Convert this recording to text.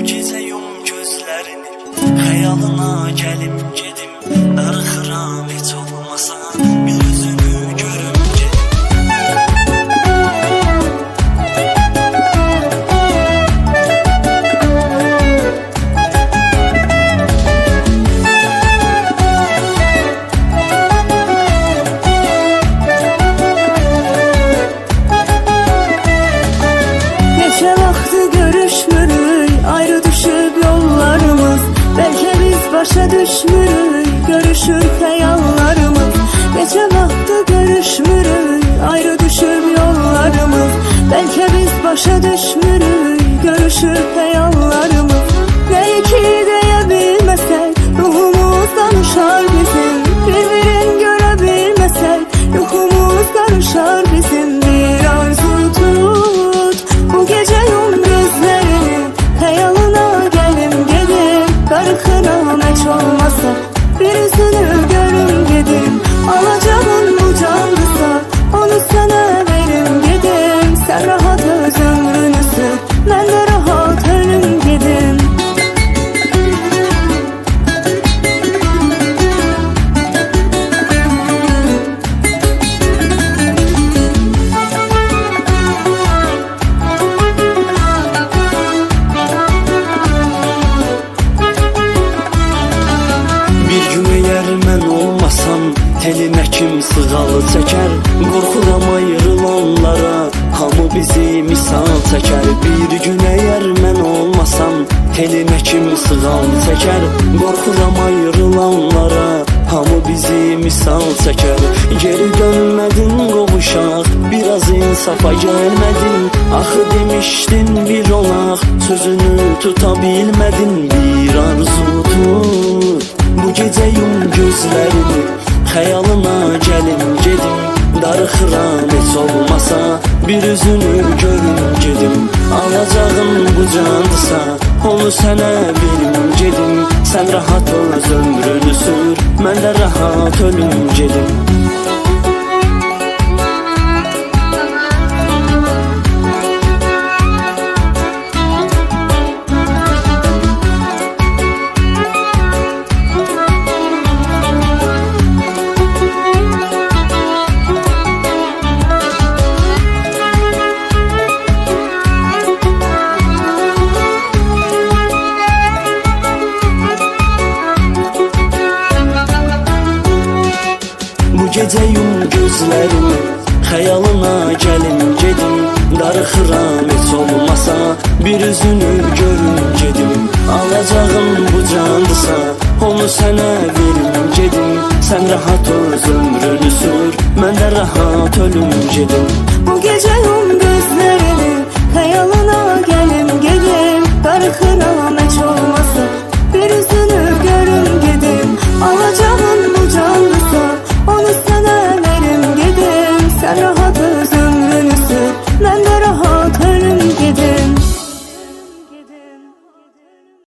gecə yum gözlərini, xəyalına gəlim gedim, darıxıram heç olmasa bir üzünü görüm gedim. Neçə vaxtı görüşmürük, ayrı düşüb yollarımız. Bəlkə biz başa düşmürük, görüşür xəyallarımız. Neçə vaxtı görüşmürük, ayrı düşüb yollarımız. Bəlkə biz başa düşmürük, görüşür xəyallarımız. Nəyi ki deyə bilməsək, ruhumuz danışar bizim. Bir-birin görə bilməsək, yuxumuz qarışar bizim. Bir arzu tut, bu gecə yum gözlərini, xəyalına gəlim gedim, darıxıram heç olmasa bir üzünü görüm gedim. Alacağın bu canlısa, onu sənə verim gedim. Sən rahat öz ömrünü sür, mən də rahat ölüm gedim. Bir gün eğer mən olmasam, telimə kim sığalı çəkər. Qorxuram ayrılanlara, hamı bizi misal çəkər. Bir gün eğer mən olmasam, telimə kim sığalı çəkər. Qorxuram ayrılanlara, hamı bizi misal çəkər. Geri dönmədin qovuşaq, biraz insafa gəlmədin. Axı demişdin bir olaq, sözünü tuta bilmədin. Bir arzu tut, bu gecə yum gözlərini, xəyalına gəlim gedim, darıxıram heç olmasa bir üzünü görüm gedim. Alacağım bu candısa, onu sənə verim gedim. Sən rahat öz ömrünü sür, mən də rahat ölüm gedim. Bu gecə yum gözlərimi, xəyalına gəlim gedim, darıxıram heç olmasa bir üzünü görüm gedim. Alacağım bu candısa, onu sənə verim gedim. Sən rahat öz ömrünü sür, mən də rahat ölüm gedim. Bu gecə yum gözlərini, xəyalına gəlim gedim, darıxıram heç olmasa bir üzünü görüm gedim. Alacağın bu canlısa, onu sənə verim gedim. Sən rahat